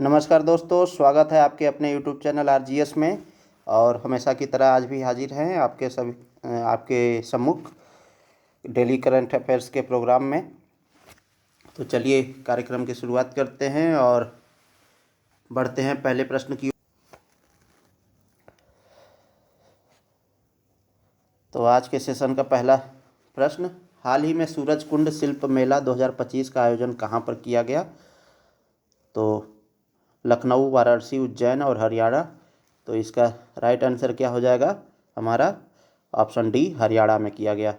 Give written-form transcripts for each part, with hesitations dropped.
नमस्कार दोस्तों, स्वागत है आपके अपने यूट्यूब चैनल आरजीएस में। और हमेशा की तरह आज भी हाजिर हैं आपके सम्मुख डेली करंट अफेयर्स के प्रोग्राम में। तो चलिए कार्यक्रम की शुरुआत करते हैं और बढ़ते हैं पहले प्रश्न की। तो आज के सेशन का पहला प्रश्न, हाल ही में सूरजकुंड शिल्प मेला 2025 का आयोजन कहाँ पर किया गया? तो लखनऊ, वाराणसी, उज्जैन और हरियाणा। तो इसका राइट आंसर क्या हो जाएगा? हमारा ऑप्शन डी, हरियाणा में किया गया।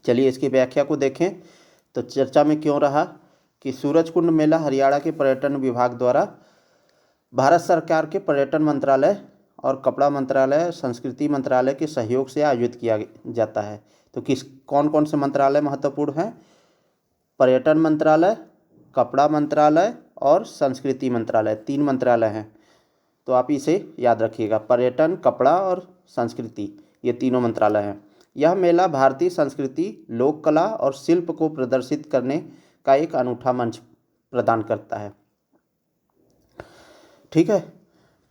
चलिए इसकी व्याख्या को देखें। तो चर्चा में क्यों रहा कि सूरजकुंड मेला हरियाणा के पर्यटन विभाग द्वारा भारत सरकार के पर्यटन मंत्रालय और कपड़ा मंत्रालय, संस्कृति मंत्रालय के सहयोग से आयोजित किया जाता है। तो कौन कौन से मंत्रालय महत्वपूर्ण हैं? पर्यटन मंत्रालय, कपड़ा मंत्रालय और संस्कृति मंत्रालय, 3 मंत्रालय हैं। तो आप इसे याद रखिएगा, पर्यटन, कपड़ा और संस्कृति, ये तीनों मंत्रालय हैं। यह मेला भारतीय संस्कृति, लोक कला और शिल्प को प्रदर्शित करने का एक अनूठा मंच प्रदान करता है। ठीक है,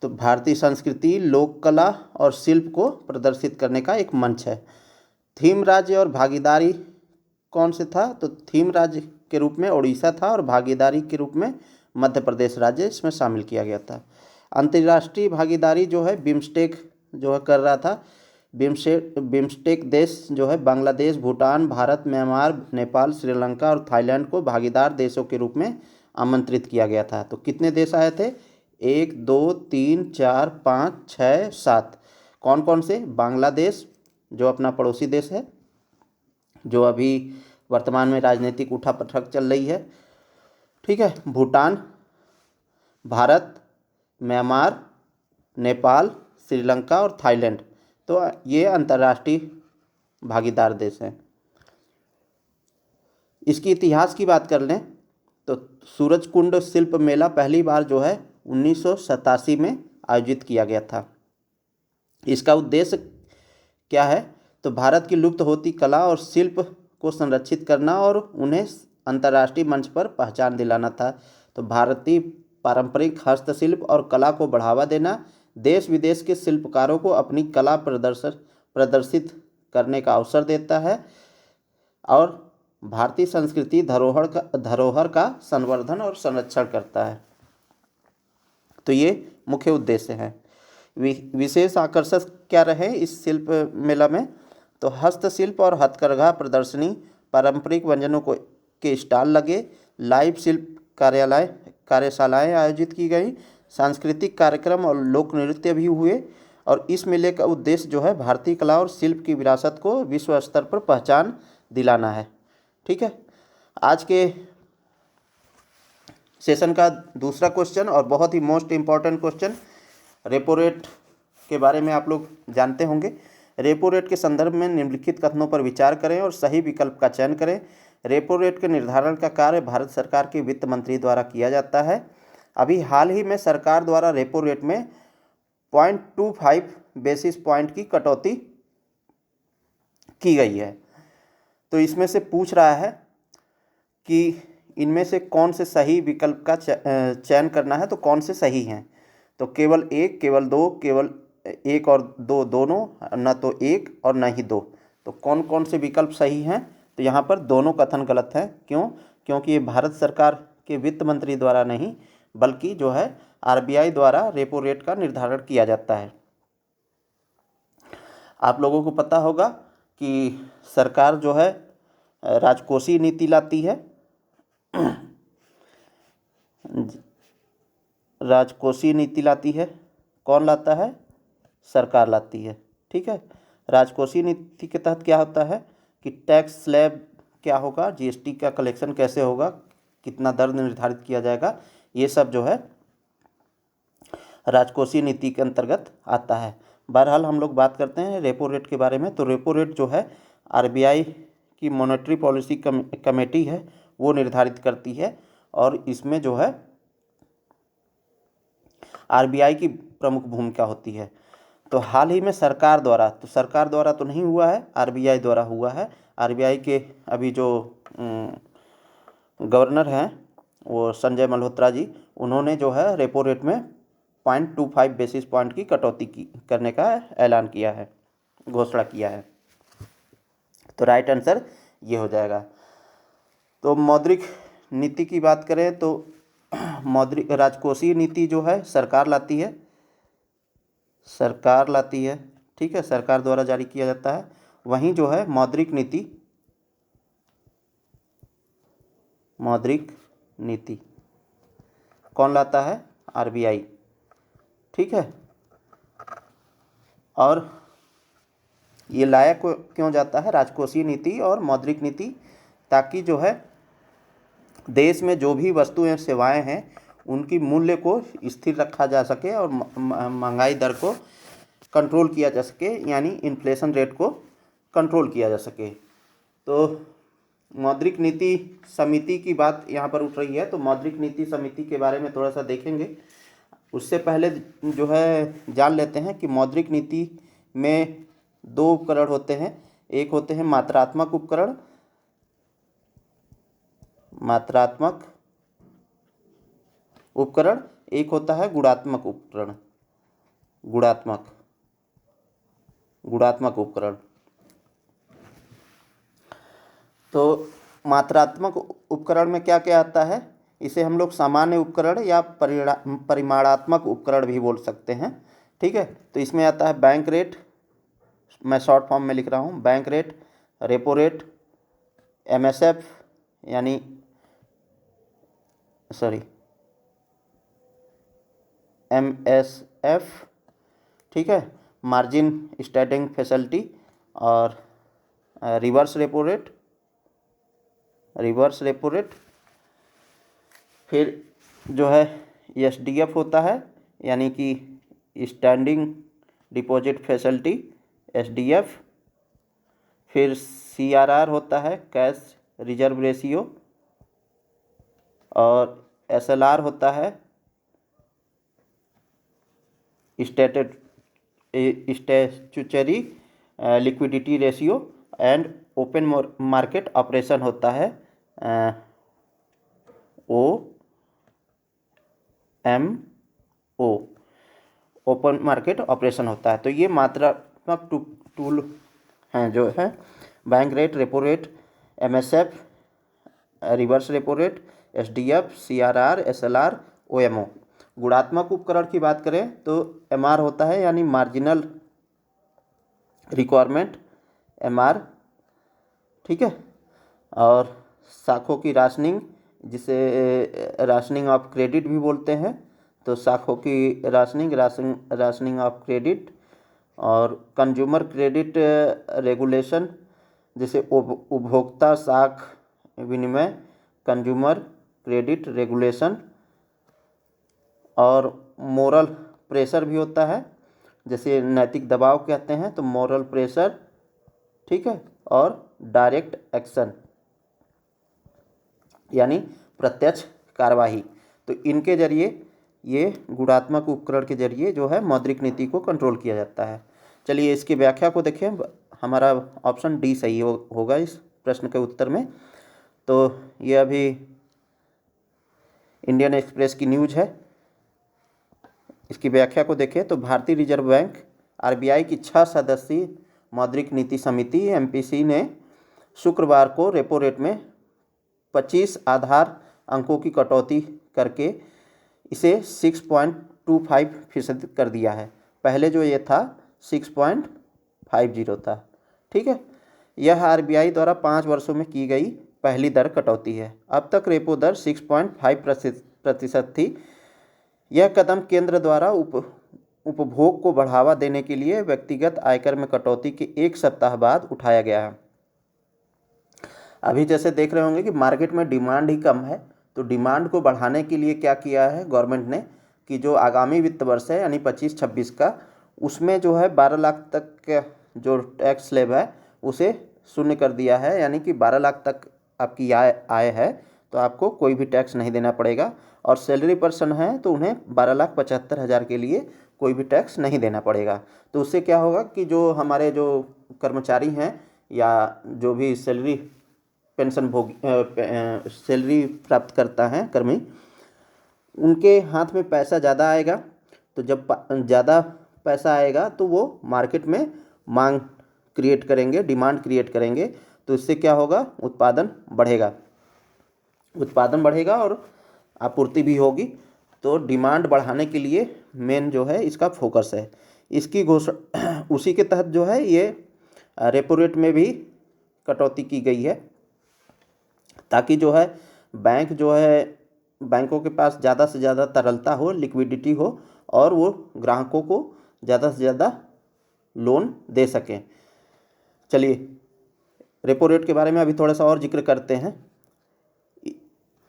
तो भारतीय संस्कृति, लोक कला और शिल्प को प्रदर्शित करने का एक मंच है। थीम राज्य और भागीदारी कौन से था? तो थीम राज्य के रूप में उड़ीसा था और भागीदारी के रूप में मध्य प्रदेश राज्य इसमें शामिल किया गया था। अंतर्राष्ट्रीय भागीदारी जो है बिम्स्टेक जो है कर रहा था। बिम्स्टेक देश जो है बांग्लादेश, भूटान, भारत, म्यांमार, नेपाल, श्रीलंका और थाईलैंड को भागीदार देशों के रूप में आमंत्रित किया गया था। तो कितने देश आए थे? 1, 2, 3, 4, 5, 6, 7। कौन कौन से? बांग्लादेश जो अपना पड़ोसी देश है, जो अभी वर्तमान में राजनीतिक उठापटक चल रही है। ठीक है, भूटान, भारत, म्यांमार, नेपाल, श्रीलंका और थाईलैंड। तो ये अंतर्राष्ट्रीय भागीदार देश हैं। इसकी इतिहास की बात कर लें तो सूरजकुंड शिल्प मेला पहली बार जो है 1987 में आयोजित किया गया था। इसका उद्देश्य क्या है? तो भारत की लुप्त होती कला और शिल्प को संरक्षित करना और उन्हें अंतर्राष्ट्रीय मंच पर पहचान दिलाना था। तो भारतीय पारंपरिक हस्तशिल्प और कला को बढ़ावा देना, देश विदेश के शिल्पकारों को अपनी कला प्रदर्शित करने का अवसर देता है और भारतीय संस्कृति धरोहर का संवर्धन और संरक्षण करता है। तो ये मुख्य उद्देश्य है। विशेष आकर्षण क्या रहे इस शिल्प मेला में? तो हस्तशिल्प और हथकरघा प्रदर्शनी, पारंपरिक व्यंजनों के स्टॉल लगे, लाइव शिल्प कार्यशालाएं आयोजित की गई, सांस्कृतिक कार्यक्रम और लोक नृत्य भी हुए। और इस मेले का उद्देश्य जो है भारतीय कला और शिल्प की विरासत को विश्व स्तर पर पहचान दिलाना है। ठीक है, आज के सेशन का दूसरा क्वेश्चन और बहुत ही most important question, repo rate के बारे में आप लोग जानते होंगे। रेपो रेट के संदर्भ में निम्नलिखित कथनों पर विचार करें और सही विकल्प का चयन करें। रेपो रेट के निर्धारण का कार्य भारत सरकार के वित्त मंत्री द्वारा किया जाता है। अभी हाल ही में सरकार द्वारा रेपो रेट में 0.25 बेसिस पॉइंट की कटौती की गई है। तो इसमें से पूछ रहा है कि इनमें से कौन से सही विकल्प का चयन करना है। तो कौन से सही हैं? तो केवल 1, केवल 2, केवल 1 और 2 दोनों, न तो 1 और न ही 2। तो कौन कौन से विकल्प सही हैं? तो यहाँ पर दोनों कथन गलत है। क्यों? क्योंकि ये भारत सरकार के वित्त मंत्री द्वारा नहीं बल्कि जो है आरबीआई द्वारा रेपो रेट का निर्धारण किया जाता है। आप लोगों को पता होगा कि सरकार जो है राजकोषीय नीति लाती है। राजकोषीय नीति लाती है। कौन लाता है? सरकार लाती है। ठीक है, राजकोषीय नीति के तहत क्या होता है कि टैक्स स्लैब क्या होगा, जीएसटी का कलेक्शन कैसे होगा, कितना दर निर्धारित किया जाएगा, ये सब जो है राजकोषीय नीति के अंतर्गत आता है। बहरहाल हम लोग बात करते हैं रेपो रेट के बारे में। तो रेपो रेट जो है आरबीआई की मॉनेटरी पॉलिसी कमेटी है वो निर्धारित करती है और इसमें जो है आरबीआई की प्रमुख भूमिका होती है। तो हाल ही में सरकार द्वारा तो नहीं हुआ है, आरबीआई द्वारा हुआ है। आरबीआई के अभी जो गवर्नर हैं वो संजय मल्होत्रा जी, उन्होंने जो है रेपो रेट में 0.25 बेसिस पॉइंट की कटौती करने का ऐलान किया है, घोषणा किया है। तो राइट आंसर ये हो जाएगा। तो मौद्रिक नीति की बात करें तो मौद्रिक राजकोषीय नीति जो है सरकार लाती है, ठीक है, सरकार द्वारा जारी किया जाता है। वहीं जो है मौद्रिक नीति कौन लाता है? आरबीआई, ठीक है। और ये लाया क्यों जाता है राजकोषीय नीति और मौद्रिक नीति? ताकि जो है देश में जो भी वस्तुएं सेवाएं हैं उनकी मूल्य को स्थिर रखा जा सके और महंगाई दर को कंट्रोल किया जा सके, यानी इन्फ्लेशन रेट को कंट्रोल किया जा सके। तो मौद्रिक नीति समिति की बात यहाँ पर उठ रही है, तो मौद्रिक नीति समिति के बारे में थोड़ा सा देखेंगे। उससे पहले जो है जान लेते हैं कि मौद्रिक नीति में 2 उपकरण होते हैं। एक होते हैं मात्रात्मक उपकरण, एक होता है गुणात्मक उपकरण, गुणात्मक उपकरण। तो मात्रात्मक उपकरण में क्या क्या आता है? इसे हम लोग सामान्य उपकरण या परिमाणात्मक उपकरण भी बोल सकते हैं, ठीक है। तो इसमें आता है बैंक रेट, मैं शॉर्ट फॉर्म में लिख रहा हूँ, bank rate, repo rate, MSF यानी एमएसएफ, ठीक है, मार्जिन स्टैंडिंग फैसिलिटी, और रिवर्स रेपो रेट। फिर जो है एसडीएफ होता है, यानी कि स्टैंडिंग डिपॉजिट फैसिलिटी, एसडीएफ। फिर सीआरआर होता है, कैश रिजर्व रेशियो, और एसएलआर होता है statutory liquidity ratio, and open market operation होता है OMO, ओपन मार्केट ऑपरेशन होता है। तो ये मात्रात्मक टूल हैं जो है bank rate, repo rate, MSF, reverse repo rate, SDF, CRR, SLR, OMO. गुणात्मक उपकरण की बात करें तो एमआर होता है, यानी मार्जिनल रिक्वायरमेंट, एमआर, ठीक है। और साखों की राशनिंग, जिसे राशनिंग ऑफ क्रेडिट भी बोलते हैं, तो साखों की राशनिंग ऑफ क्रेडिट। और कंज्यूमर क्रेडिट रेगुलेशन, जिसे उपभोक्ता साख विनिमय, कंज्यूमर क्रेडिट रेगुलेशन। और मोरल प्रेशर भी होता है, जैसे नैतिक दबाव कहते हैं, तो मोरल प्रेशर, ठीक है। और डायरेक्ट एक्शन यानी प्रत्यक्ष कार्यवाही। तो इनके जरिए, ये गुणात्मक उपकरण के जरिए जो है मौद्रिक नीति को कंट्रोल किया जाता है। चलिए इसकी व्याख्या को देखें। हमारा ऑप्शन डी सही होगा इस प्रश्न के उत्तर में। तो ये अभी इंडियन एक्सप्रेस की न्यूज़ है, इसकी व्याख्या को देखें तो भारतीय रिजर्व बैंक आरबीआई की 6 सदस्यीय मौद्रिक नीति समिति एमपीसी ने शुक्रवार को रेपो रेट में 25 आधार अंकों की कटौती करके इसे 6.25% कर दिया है। पहले जो ये था 6.50 था, ठीक है। यह आरबीआई द्वारा 5 वर्षों में की गई पहली दर कटौती है। अब तक रेपो दर 6.5% थी। यह कदम केंद्र द्वारा उपभोग को बढ़ावा देने के लिए व्यक्तिगत आयकर में कटौती के 1 सप्ताह बाद उठाया गया है। अभी जैसे देख रहे होंगे कि मार्केट में डिमांड ही कम है, तो डिमांड को बढ़ाने के लिए क्या किया है गवर्नमेंट ने कि जो आगामी वित्त वर्ष है यानी 25-26 का, उसमें जो है 12 लाख तक का जो टैक्स स्लैब है उसे शून्य कर दिया है। यानी कि 12 लाख तक आपकी आय है तो आपको कोई भी टैक्स नहीं देना पड़ेगा, और सैलरी पर्सन है तो उन्हें 12,75,000 के लिए कोई भी टैक्स नहीं देना पड़ेगा। तो उससे क्या होगा कि जो हमारे जो कर्मचारी हैं या जो भी सैलरी पेंशन भोगी सैलरी प्राप्त करता है कर्मी, उनके हाथ में पैसा ज़्यादा आएगा। तो जब ज़्यादा पैसा आएगा तो वो मार्केट में मांग क्रिएट करेंगे, डिमांड क्रिएट करेंगे। तो इससे क्या होगा, उत्पादन बढ़ेगा और आपूर्ति भी होगी। तो डिमांड बढ़ाने के लिए मेन जो है इसका फोकस है। इसकी घोषणा उसी के तहत जो है ये रेपो रेट में भी कटौती की गई है, ताकि जो है बैंकों के पास ज़्यादा से ज़्यादा तरलता हो, लिक्विडिटी हो, और वो ग्राहकों को ज़्यादा से ज़्यादा लोन दे सकें। चलिए रेपो रेट के बारे में अभी थोड़ा सा और जिक्र करते हैं।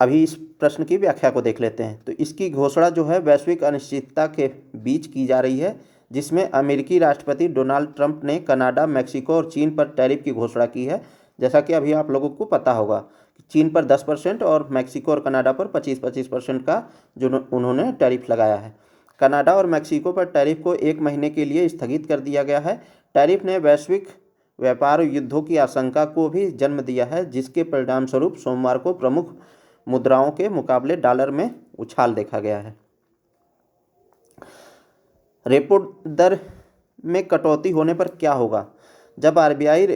अभी इस प्रश्न की व्याख्या को देख लेते हैं। तो इसकी घोषणा जो है वैश्विक अनिश्चितता के बीच की जा रही है, जिसमें अमेरिकी राष्ट्रपति डोनाल्ड ट्रंप ने कनाडा, मैक्सिको और चीन पर टैरिफ की घोषणा की है। जैसा कि अभी आप लोगों को पता होगा कि चीन पर 10% और मैक्सिको और कनाडा पर 25% का जो उन्होंने टैरिफ लगाया है। कनाडा और मैक्सिको पर टैरिफ को 1 महीने के लिए स्थगित कर दिया गया है। टैरिफ ने वैश्विक व्यापार युद्धों की आशंका को भी जन्म दिया है, जिसके परिणामस्वरूप सोमवार को प्रमुख मुद्राओं के मुकाबले डॉलर में उछाल देखा गया है। रेपो दर में कटौती होने पर क्या होगा? जब आरबीआई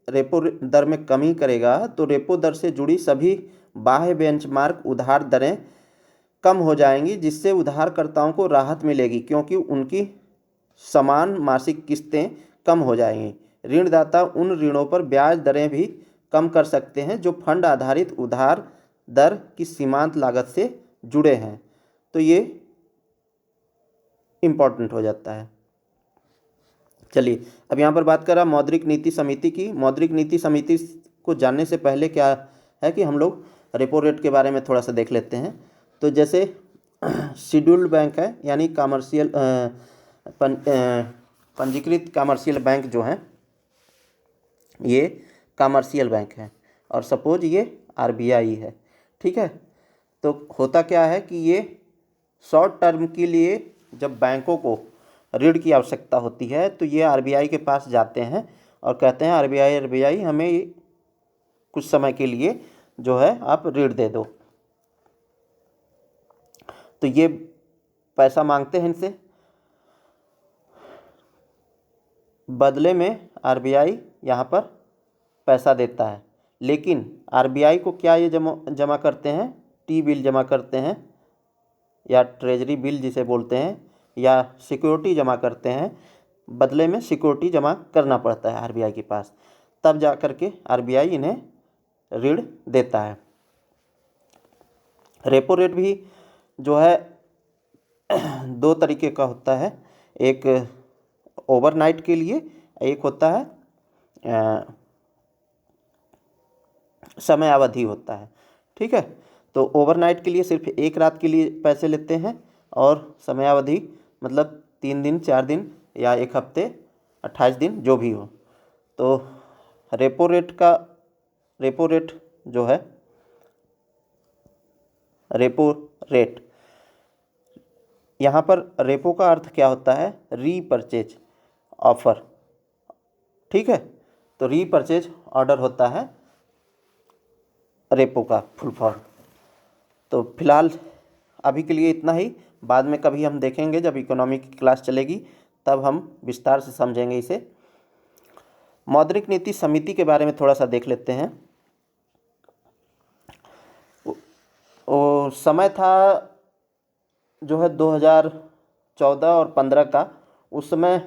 रेपो दर में कमी करेगा तो रेपो दर से जुड़ी सभी बाह्य बेंचमार्क उधार दरें कम हो जाएंगी, जिससे उधारकर्ताओं को राहत मिलेगी, क्योंकि उनकी समान मासिक किस्तें कम हो जाएंगी। ऋणदाता उन ऋणों पर ब्याज दरें भी कम कर सकते हैं जो फंड आधारित उधार दर की सीमांत लागत से जुड़े हैं। तो ये इम्पॉर्टेंट हो जाता है। चलिए अब यहाँ पर बात करा मौद्रिक नीति समिति की। मौद्रिक नीति समिति को जानने से पहले क्या है कि हम लोग रेपो रेट के बारे में थोड़ा सा देख लेते हैं। तो जैसे शेड्यूल्ड बैंक है, यानी कमर्शियल पंजीकृत कमर्शियल बैंक जो हैं, ये कमर्शियल बैंक है, और सपोज ये आरबीआई है, ठीक है। तो होता क्या है कि ये शॉर्ट टर्म के लिए जब बैंकों को ऋण की आवश्यकता होती है तो ये आरबीआई के पास जाते हैं और कहते हैं आरबीआई हमें कुछ समय के लिए जो है आप ऋण दे दो। तो ये पैसा मांगते हैं इनसे, बदले में आरबीआई यहाँ पर पैसा देता है। लेकिन आरबीआई को क्या ये जमा करते हैं? टी बिल जमा करते हैं, या ट्रेजरी बिल जिसे बोलते हैं, या सिक्योरिटी जमा करते हैं। बदले में सिक्योरिटी जमा करना पड़ता है आरबीआई के पास, तब जा कर के आरबीआई इन्हें ऋण देता है। रेपो रेट भी जो है 2 तरीके का होता है, एक ओवरनाइट के लिए, एक होता है समय अवधि होता है, ठीक है। तो ओवरनाइट के लिए सिर्फ 1 रात के लिए पैसे लेते हैं, और समयावधि मतलब 3 दिन, 4 दिन या 1 हफ्ते, 28 दिन, जो भी हो। तो रेपो रेट जो है, रेपो रेट, यहाँ पर रेपो का अर्थ क्या होता है? रीपरचेज ऑफर, ठीक है। तो रीपरचेज ऑर्डर होता है रेपो का फुल फॉर्म। तो फिलहाल अभी के लिए इतना ही। बाद में कभी हम देखेंगे, जब इकोनॉमी की क्लास चलेगी तब हम विस्तार से समझेंगे इसे। मौद्रिक नीति समिति के बारे में थोड़ा सा देख लेते हैं। वो समय था जो है 2014 और 15 का। उस समय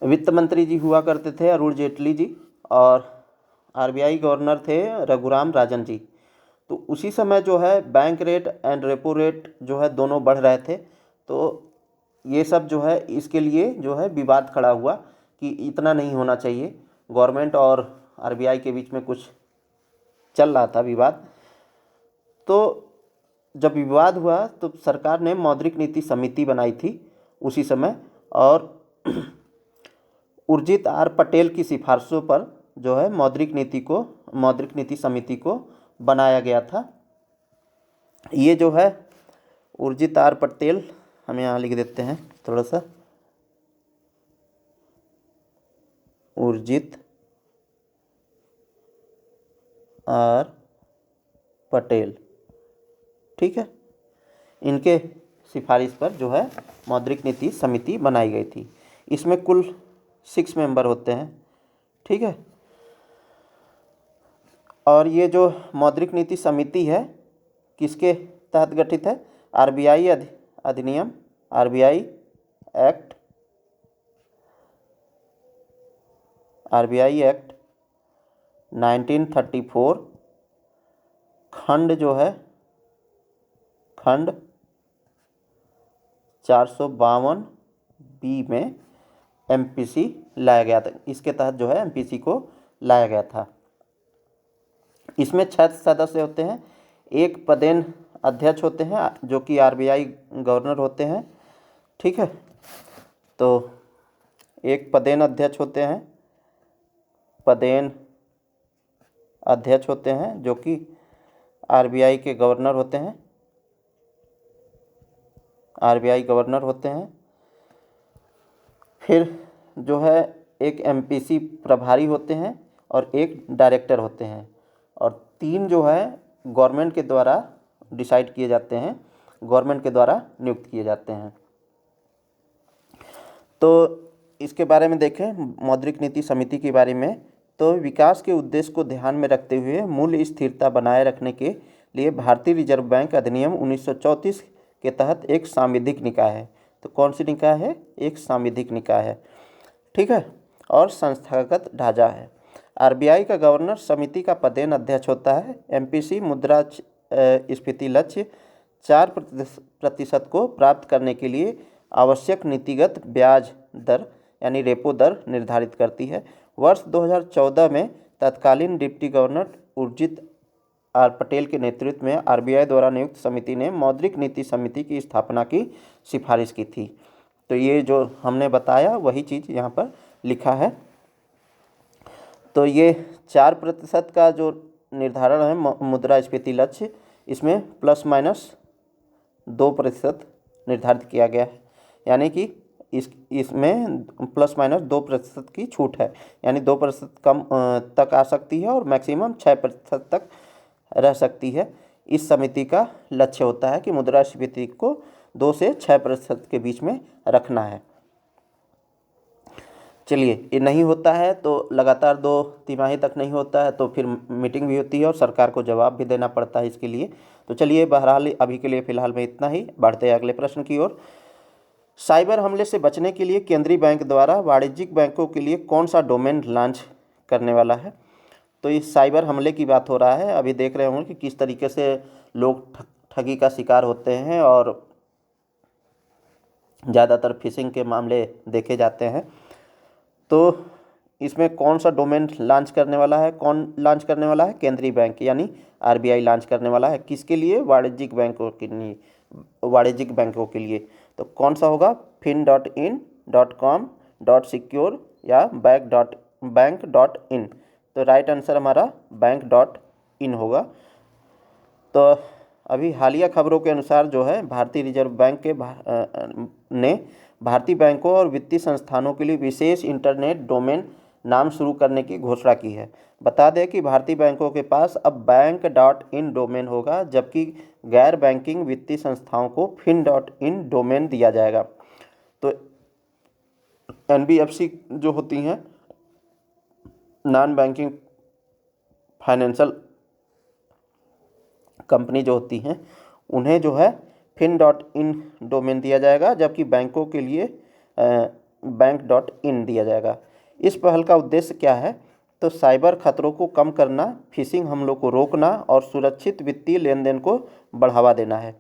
वित्त मंत्री जी हुआ करते थे अरुण जेटली जी, और आरबीआई गवर्नर थे रघुराम राजन जी। तो उसी समय जो है bank rate and repo rate जो है दोनों बढ़ रहे थे। तो ये सब जो है इसके लिए जो है विवाद खड़ा हुआ कि इतना नहीं होना चाहिए। गवर्नमेंट और आरबीआई के बीच में कुछ चल रहा था विवाद। तो जब विवाद हुआ तो सरकार ने मौद्रिक नीति समिति बनाई थी उसी समय, और उर्जित आर पटेल की सिफारिशों पर जो है मौद्रिक नीति समिति को बनाया गया था। ये जो है उर्जित आर पटेल, हम यहाँ लिख देते हैं थोड़ा सा, उर्जित आर पटेल, ठीक है। इनके सिफारिश पर जो है मौद्रिक नीति समिति बनाई गई थी। इसमें कुल 6 मेंबर होते हैं, ठीक है। और ये जो मौद्रिक नीति समिति है किसके तहत गठित है? आरबीआई अधिनियम, आरबीआई एक्ट, आरबीआई एक्ट 1934, खंड जो है खंड 452 बी में एमपीसी लाया गया था। इसके तहत जो है एमपीसी को लाया गया था। इसमें 6 सदस्य होते हैं। एक पदेन अध्यक्ष होते हैं जो कि आरबीआई गवर्नर होते हैं, ठीक है। तो एक पदेन अध्यक्ष होते हैं, पदेन अध्यक्ष होते हैं जो कि आरबीआई के गवर्नर होते हैं, आरबीआई गवर्नर होते हैं। फिर जो है एक एमपीसी प्रभारी होते हैं और एक डायरेक्टर होते हैं, और 3 जो है गवर्नमेंट के द्वारा डिसाइड किए जाते हैं, गवर्नमेंट के द्वारा नियुक्त किए जाते हैं। तो इसके बारे में देखें मौद्रिक नीति समिति के बारे में, तो विकास के उद्देश्य को ध्यान में रखते हुए मूल्य स्थिरता बनाए रखने के लिए भारतीय रिजर्व बैंक अधिनियम 1934 के तहत एक सांविधिक निकाय है। तो कौन सी निकाय है? एक सांविधिक निकाय है, ठीक है। और संस्थागत ढांचा है। आरबीआई का गवर्नर समिति का पदेन अध्यक्ष होता है। एमपीसी मुद्रास्फीति लक्ष्य 4% को प्राप्त करने के लिए आवश्यक नीतिगत ब्याज दर यानी रेपो दर निर्धारित करती है। वर्ष 2014 में तत्कालीन deputy governor Urjit R Patel के नेतृत्व में आरबीआई द्वारा नियुक्त समिति ने मौद्रिक नीति समिति की स्थापना की सिफारिश की थी। तो ये जो हमने बताया वही चीज़ यहाँ पर लिखा है। तो ये 4% का जो निर्धारण है मुद्रास्फीति लक्ष्य, इसमें ±2% निर्धारित किया गया है, यानी कि इसमें ±2% की छूट है, यानी 2% कम तक आ सकती है और मैक्सिमम 6% तक रह सकती है। इस समिति का लक्ष्य होता है कि मुद्रास्फीति को 2 से 6% के बीच में रखना है। चलिए, ये नहीं होता है तो लगातार 2 तिमाही तक नहीं होता है तो फिर मीटिंग भी होती है और सरकार को जवाब भी देना पड़ता है इसके लिए। तो चलिए, बहरहाल अभी के लिए फ़िलहाल में इतना ही। बढ़ते हैं अगले प्रश्न की ओर। साइबर हमले से बचने के लिए केंद्रीय बैंक द्वारा वाणिज्यिक बैंकों के लिए कौन सा डोमेन लॉन्च करने वाला है? तो इस साइबर हमले की बात हो रहा है। अभी देख रहे होंगे कि किस तरीके से लोग ठगी का शिकार होते हैं और ज़्यादातर फिशिंग के मामले देखे जाते हैं। तो इसमें कौन सा डोमेन लॉन्च करने वाला है? कौन लॉन्च करने वाला है? केंद्रीय बैंक यानी आरबीआई लॉन्च करने वाला है। किसके लिए? वाणिज्यिक बैंकों के लिए, वाणिज्यिक बैंकों के लिए। तो कौन सा होगा? fin.in.com.secure या bank.in। तो राइट आंसर हमारा bank.in होगा। तो अभी हालिया खबरों के अनुसार जो है भारतीय रिजर्व बैंक के ने भारतीय बैंकों और वित्तीय संस्थानों के लिए विशेष इंटरनेट डोमेन नाम शुरू करने की घोषणा की है। बता दें कि भारतीय बैंकों के पास अब bank.in डोमेन होगा, जबकि गैर बैंकिंग वित्तीय संस्थाओं को fin.in डोमेन दिया जाएगा। तो एनबीएफसी जो होती हैं, नॉन बैंकिंग फाइनेंशियल कंपनी जो होती हैं, उन्हें जो है fin.in डोमेन दिया जाएगा, जबकि बैंकों के लिए bank.in दिया जाएगा। इस पहल का उद्देश्य क्या है? तो साइबर खतरों को कम करना, फिशिंग हमलों को रोकना और सुरक्षित वित्तीय लेन देन को बढ़ावा देना है।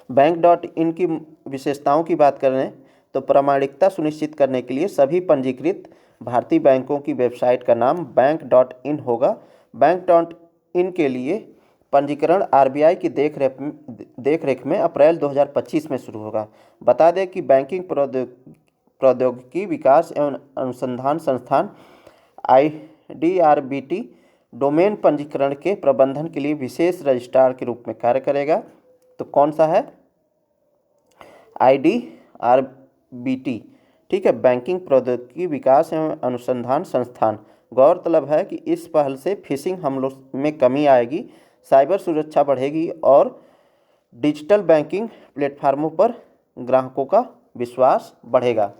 bank.in की विशेषताओं की बात करें तो प्रामाणिकता सुनिश्चित करने के लिए सभी पंजीकृत भारतीय बैंकों की वेबसाइट का नाम bank.in होगा। bank.in के लिए पंजीकरण आरबीआई की देखरेख में अप्रैल 2025 में शुरू होगा। बता दें कि बैंकिंग प्रौद्योगिकी विकास एवं अनुसंधान संस्थान IDRBT डोमेन पंजीकरण के प्रबंधन के लिए विशेष रजिस्ट्रार के रूप में कार्य करेगा। तो कौन सा है? IDRBT, ठीक है, बैंकिंग प्रौद्योगिकी विकास एवं अनुसंधान संस्थान गौरतलब है कि इस पहल से फिशिंग हमलों में कमी आएगी, साइबर सुरक्षा बढ़ेगी और डिजिटल बैंकिंग प्लेटफार्मों पर ग्राहकों का विश्वास बढ़ेगा।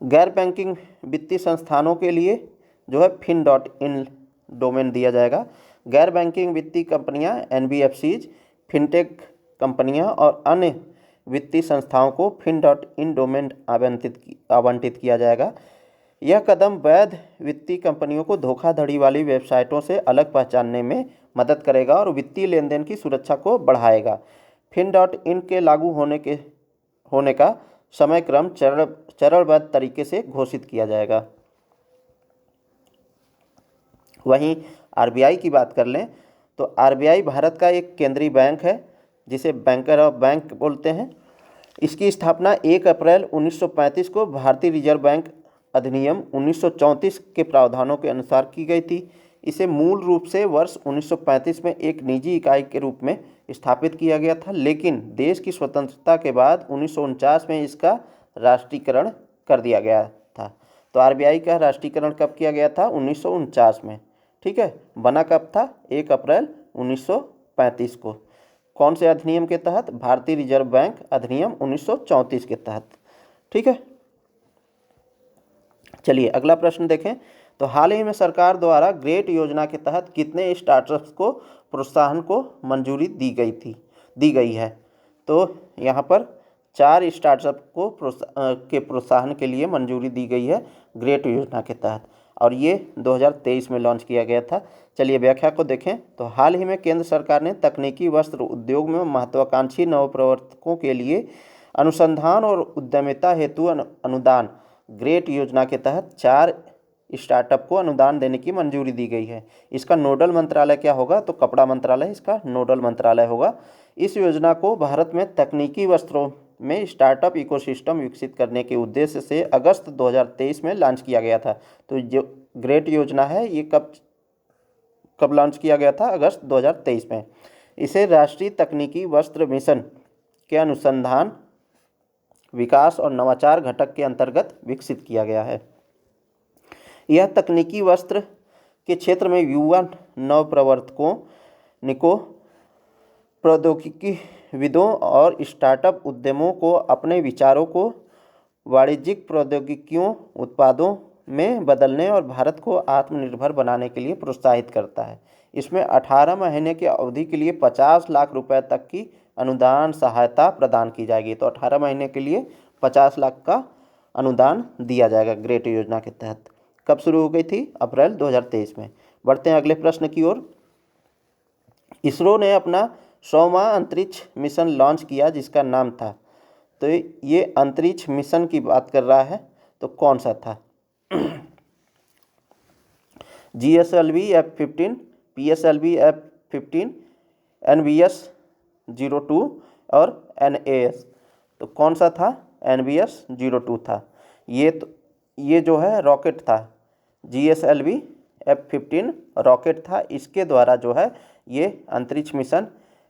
गैर बैंकिंग वित्तीय संस्थानों के लिए जो है fin.in डोमेन दिया जाएगा। गैर बैंकिंग वित्तीय कंपनियां NBFCs, फिनटेक कंपनियां और अन्य वित्तीय संस्थाओं को fin.in डोमेन आवंटित किया जाएगा। यह कदम वैध वित्तीय कंपनियों को धोखाधड़ी वाली वेबसाइटों से अलग पहचानने में मदद करेगा और वित्तीय लेन देन की सुरक्षा को बढ़ाएगा। fin.in के लागू होने का समय क्रम चरणबद्ध तरीके से घोषित किया जाएगा। वहीं RBI की बात कर लें तो RBI भारत का एक केंद्रीय बैंक है जिसे बैंकर ऑफ बैंक बोलते हैं। इसकी स्थापना 1 अप्रैल 1935 को भारतीय रिजर्व बैंक अधिनियम 1934 के प्रावधानों के अनुसार की गई थी। इसे मूल रूप से वर्ष 1935 में एक निजी इकाई के रूप में स्थापित किया गया था, लेकिन देश की स्वतंत्रता के बाद 1949 में इसका राष्ट्रीयकरण कर दिया गया था। तो RBI का राष्ट्रीयकरण कब किया गया था? 1949 में। ठीक है, बना कब था? 1 अप्रैल 1935 को। कौन से अधिनियम के तहत? भारतीय रिजर्व बैंक अधिनियम 1934 के तहत। ठीक है, चलिए अगला प्रश्न देखें। तो हाल ही में सरकार द्वारा ग्रेट योजना के तहत कितने स्टार्टअप्स को प्रोत्साहन को मंजूरी दी गई है? तो यहाँ पर 4 स्टार्टअप को प्रोत्साहन के लिए मंजूरी दी गई है ग्रेट योजना के तहत, और ये 2023 में लॉन्च किया गया था। चलिए व्याख्या को देखें। तो हाल ही में केंद्र सरकार ने तकनीकी वस्त्र उद्योग में महत्वाकांक्षी नवप्रवर्तकों के लिए अनुसंधान और उद्यमिता हेतु अनुदान ग्रेट योजना के तहत 4 स्टार्टअप को अनुदान देने की मंजूरी दी गई है। इसका नोडल मंत्रालय क्या होगा? तो कपड़ा मंत्रालय इसका नोडल मंत्रालय होगा। इस योजना को भारत में तकनीकी वस्त्रों में स्टार्टअप इकोसिस्टम विकसित करने के उद्देश्य से अगस्त 2023 में लॉन्च किया गया था। तो जो ग्रेट योजना है ये कब लॉन्च किया गया था? अगस्त 2023 में। इसे राष्ट्रीय तकनीकी वस्त्र मिशन के अनुसंधान, विकास और नवाचार घटक के अंतर्गत विकसित किया गया है। यह तकनीकी वस्त्र के क्षेत्र में युवा नवप्रवर्तकों, प्रौद्योगिकीविदों और स्टार्टअप उद्यमों को अपने विचारों को वाणिज्यिक प्रौद्योगिकियों उत्पादों में बदलने और भारत को आत्मनिर्भर बनाने के लिए प्रोत्साहित करता है। इसमें 18 महीने की अवधि के लिए 50 लाख रुपए तक की अनुदान सहायता प्रदान की जाएगी। तो 18 महीने के लिए 50 लाख का अनुदान दिया जाएगा ग्रेट योजना के तहत। कब शुरू हो गई थी? अप्रैल 2023 में। बढ़ते हैं अगले प्रश्न की ओर। इसरो ने अपना 100वां अंतरिक्ष मिशन लॉन्च किया जिसका नाम था, तो ये अंतरिक्ष मिशन की बात कर रहा है, तो कौन सा था? GSLV F-15, PSLV F-15, NVS-02 और NAS। तो कौन सा था? NVS-02 था। ये जो है रॉकेट था, GSLV F-15 रॉकेट था। इसके द्वारा जो है ये अंतरिक्ष मिशन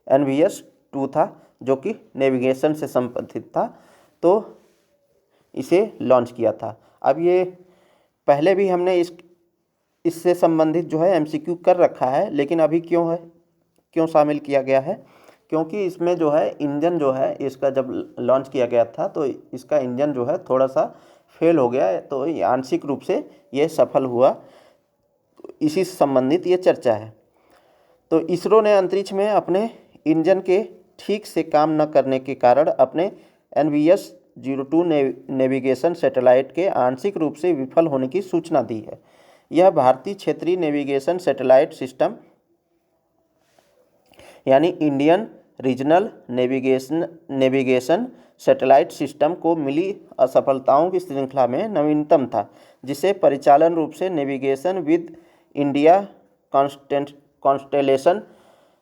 NVS-2 था जो कि नेविगेशन से संबंधित था, तो इसे लॉन्च किया था। अब ये पहले भी हमने इससे संबंधित जो है MCQ कर रखा है, लेकिन अभी क्यों शामिल किया गया है? क्योंकि इसमें जो है इंजन जो है इसका जब लॉन्च किया गया था तो इसका इंजन जो है थोड़ा सा फेल हो गया है, तो आंशिक रूप से ये सफल हुआ, इसी से संबंधित ये चर्चा है। तो इसरो ने अंतरिक्ष में अपने इंजन के ठीक से काम न करने के कारण अपने NVS-02 नेविगेशन सैटेलाइट के आंशिक रूप से विफल होने की सूचना दी है। यह भारतीय क्षेत्रीय नेविगेशन सैटेलाइट सिस्टम यानी Indian regional navigation satellite system को मिली असफलताओं की श्रृंखला में नवीनतम था, जिसे परिचालन रूप से navigation with India constellation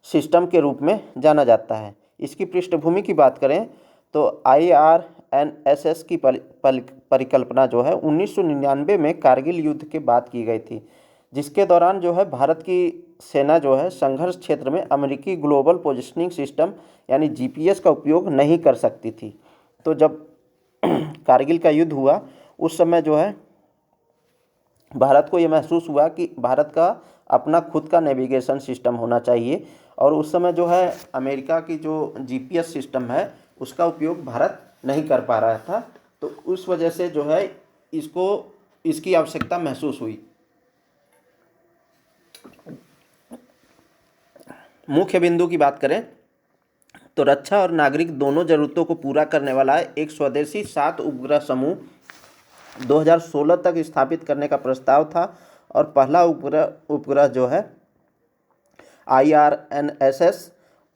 system के रूप में जाना जाता है। इसकी पृष्ठभूमि की बात करें तो IRNSS की परिकल्पना जो है 1999 में कारगिल युद्ध के बाद की गई थी, जिसके दौरान जो है भारत की सेना जो है संघर्ष क्षेत्र में अमेरिकी ग्लोबल पोजिशनिंग सिस्टम यानी GPS का उपयोग नहीं कर सकती थी। तो जब कारगिल का युद्ध हुआ उस समय जो है भारत को ये महसूस हुआ कि भारत का अपना खुद का नेविगेशन सिस्टम होना चाहिए, और उस समय जो है अमेरिका की जो जीपीएस सिस्टम है उसका उपयोग भारत नहीं कर पा रहा था। तो उस वजह से जो है इसकी आवश्यकता महसूस हुई। मुख्य बिंदु की बात करें तो रक्षा और नागरिक दोनों जरूरतों को पूरा करने वाला एक स्वदेशी 7 उपग्रह समूह 2016 तक स्थापित करने का प्रस्ताव था, और पहला उपग्रह जो है IRNSS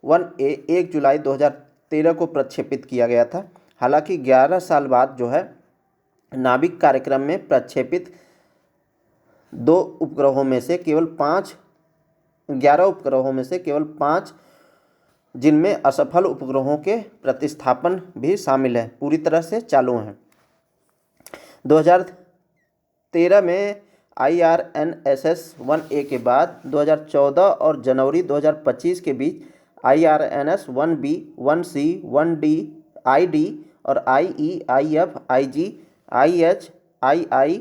1A 1 जुलाई 2013 को प्रक्षेपित किया गया था। हालांकि 11 साल बाद जो है नाभिक कार्यक्रम में प्रक्षेपित 11 उपग्रहों में से केवल 5 जिनमें असफल उपग्रहों के प्रतिस्थापन भी शामिल है, पूरी तरह से चालू हैं। 2013 में IRNSS 1A के बाद 2014 और जनवरी 2025 के बीच IRNS 1B, 1C, 1D, ID और IE, IF, IG, IH, II,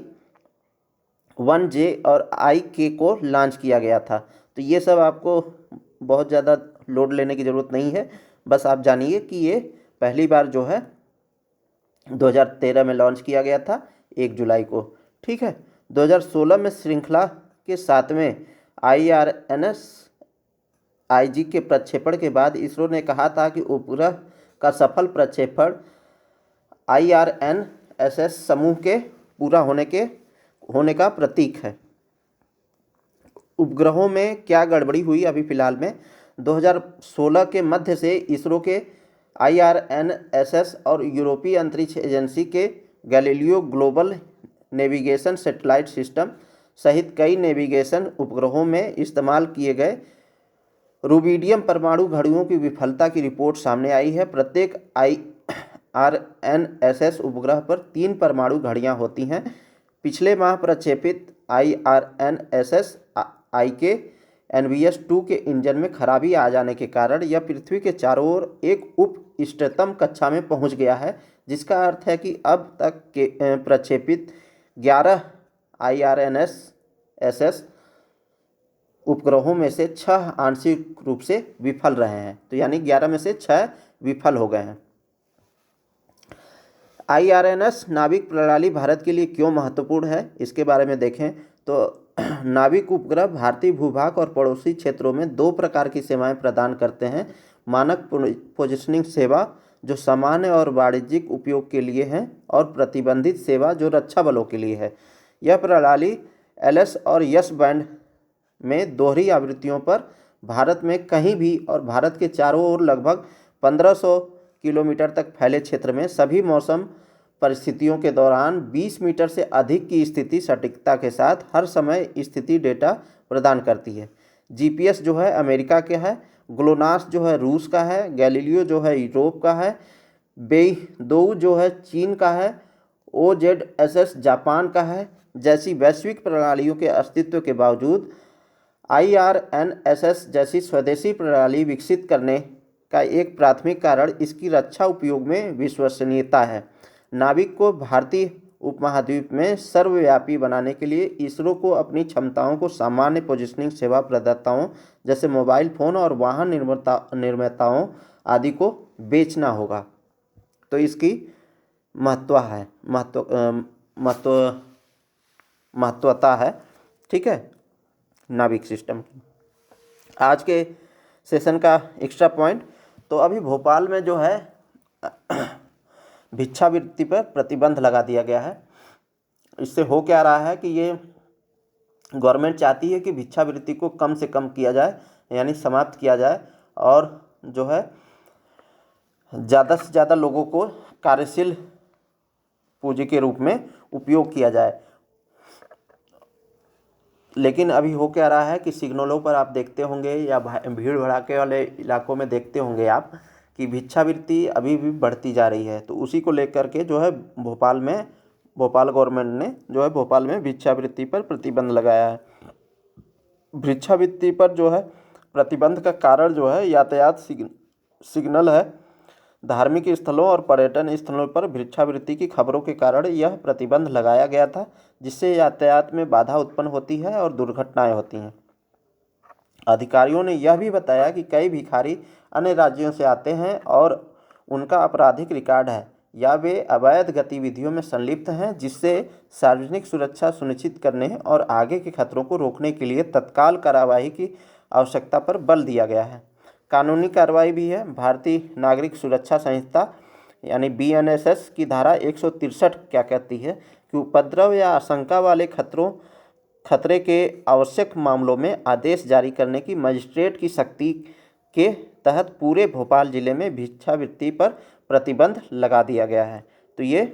1J और IK को लॉन्च किया गया था। तो ये सब आपको बहुत ज़्यादा लोड लेने की ज़रूरत नहीं है, बस आप जानिए कि ये पहली बार जो है 2013 में लॉन्च किया गया था 1 जुलाई को। ठीक है। 2016 में श्रृंखला के 7वें IRNS IG के प्रक्षेपण के बाद इसरो ने कहा था कि उपग्रह का सफल प्रक्षेपण IRNSS समूह के पूरा होने का प्रतीक है। उपग्रहों में क्या गड़बड़ी हुई अभी फिलहाल में? 2016 के मध्य से इसरो के IRNSS और यूरोपीय अंतरिक्ष एजेंसी के Galileo global navigation satellite system सहित कई नेविगेशन उपग्रहों में इस्तेमाल किए गए रुबिडियम परमाणु घड़ियों की विफलता की रिपोर्ट सामने आई है। प्रत्येक IRNSS उपग्रह पर 3 परमाणु घड़ियां होती हैं। पिछले माह प्रक्षेपित IRNSS IK NVS 2 के इंजन में खराबी आ जाने के कारण यह पृथ्वी के चारों ओर एक उप इष्टतम कक्षा में पहुंच गया है, जिसका अर्थ है कि अब तक के प्रक्षेपित 11 IRNSS उपग्रहों में से 6 आंशिक रूप से विफल रहे हैं। तो यानी 11 में से 6 विफल हो गए हैं। IRNS नाविक प्रणाली भारत के लिए क्यों महत्वपूर्ण है, इसके बारे में देखें तो नाविक उपग्रह भारतीय भूभाग और पड़ोसी क्षेत्रों में 2 प्रकार की सेवाएं प्रदान करते हैं। मानक पोजिशनिंग सेवा जो सामान्य और वाणिज्यिक उपयोग के लिए है, और प्रतिबंधित सेवा जो रक्षा बलों के लिए है। यह प्रणाली LS और यस बैंड में दोहरी आवृत्तियों पर भारत में कहीं भी और भारत के चारों ओर लगभग 1500 किलोमीटर तक फैले क्षेत्र में सभी मौसम परिस्थितियों के दौरान 20 मीटर से अधिक की स्थिति सटीकता के साथ हर समय स्थिति डेटा प्रदान करती है। GPS जो है अमेरिका का है, ग्लोनास जो है रूस का है, गैलीलियो जो है यूरोप का है, बेईदोउ जो है चीन का है, OZSS जापान का है। जैसी वैश्विक प्रणालियों के अस्तित्व के बावजूद IRNSS जैसी स्वदेशी प्रणाली विकसित करने का एक प्राथमिक कारण इसकी रक्षा उपयोग में विश्वसनीयता है। नाविक को भारतीय उपमहाद्वीप में सर्वव्यापी बनाने के लिए इसरो को अपनी क्षमताओं को सामान्य पोजिशनिंग सेवा प्रदाताओं जैसे मोबाइल फ़ोन और वाहन निर्माताओं आदि को बेचना होगा। तो इसकी महत्वता है। ठीक है, नाविक सिस्टम। आज के सेशन का एक्स्ट्रा पॉइंट, तो अभी भोपाल में जो है भिक्षावृत्ति पर प्रतिबंध लगा दिया गया है। इससे हो क्या रहा है कि ये गवर्नमेंट चाहती है कि भिक्षावृत्ति को कम से कम किया जाए, यानी समाप्त किया जाए, और जो है ज़्यादा से ज़्यादा लोगों को कार्यशील पूंजी के रूप में उपयोग किया जाए। लेकिन अभी हो क्या रहा है कि सिग्नलों पर आप देखते होंगे या भीड़ भड़ाके वाले इलाकों में देखते होंगे आप कि भिक्षावृत्ति अभी भी बढ़ती जा रही है। तो उसी को लेकर के जो है भोपाल गवर्नमेंट ने जो है भोपाल में भिक्षावृत्ति पर प्रतिबंध लगाया है। भिक्षावृत्ति पर जो है प्रतिबंध का कारण जो है यातायात सिग्नल है, धार्मिक स्थलों और पर्यटन स्थलों पर भिक्षावृत्ति की खबरों के कारण यह प्रतिबंध लगाया गया था, जिससे यातायात में बाधा उत्पन्न होती है और दुर्घटनाएं होती हैं। अधिकारियों ने यह भी बताया कि कई भिखारी अन्य राज्यों से आते हैं और उनका आपराधिक रिकॉर्ड है या वे अवैध गतिविधियों में संलिप्त हैं, जिससे सार्वजनिक सुरक्षा सुनिश्चित करने और आगे के खतरों को रोकने के लिए तत्काल कार्रवाई की आवश्यकता पर बल दिया गया है। कानूनी कार्रवाई भी है। भारतीय नागरिक सुरक्षा संहिता यानी BNSS की धारा 163 क्या कहती है कि उपद्रव या आशंका वाले खतरे के आवश्यक मामलों में आदेश जारी करने की मजिस्ट्रेट की शक्ति के तहत पूरे भोपाल जिले में भिक्षावृत्ति पर प्रतिबंध लगा दिया गया है। तो ये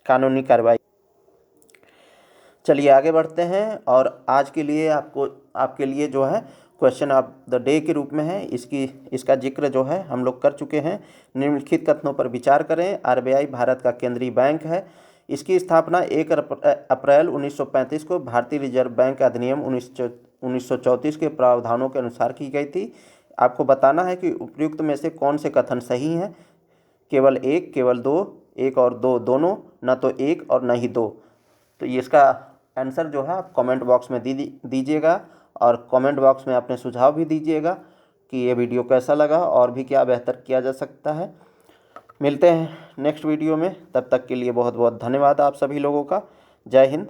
कानूनी कार्रवाई। चलिए आगे बढ़ते हैं और आज के लिए आपके लिए जो है क्वेश्चन ऑफ द डे के रूप में है, इसका जिक्र जो है हम लोग कर चुके हैं। निम्नलिखित कथनों पर विचार करें। RBI भारत का केंद्रीय बैंक है। इसकी स्थापना 1 अप्रैल 1935 को भारतीय रिजर्व बैंक अधिनियम 1934 के प्रावधानों के अनुसार की गई थी। आपको बताना है कि उपयुक्त में से कौन से कथन सही हैं। केवल एक, केवल दो, एक और दो दोनों, न तो एक और न ही दो। तो ये इसका आंसर जो है आप कमेंट बॉक्स में दीजिएगा और कमेंट बॉक्स में अपने सुझाव भी दीजिएगा कि ये वीडियो कैसा लगा और भी क्या बेहतर किया जा सकता है। मिलते हैं नेक्स्ट वीडियो में, तब तक के लिए बहुत बहुत धन्यवाद आप सभी लोगों का। जय हिंद,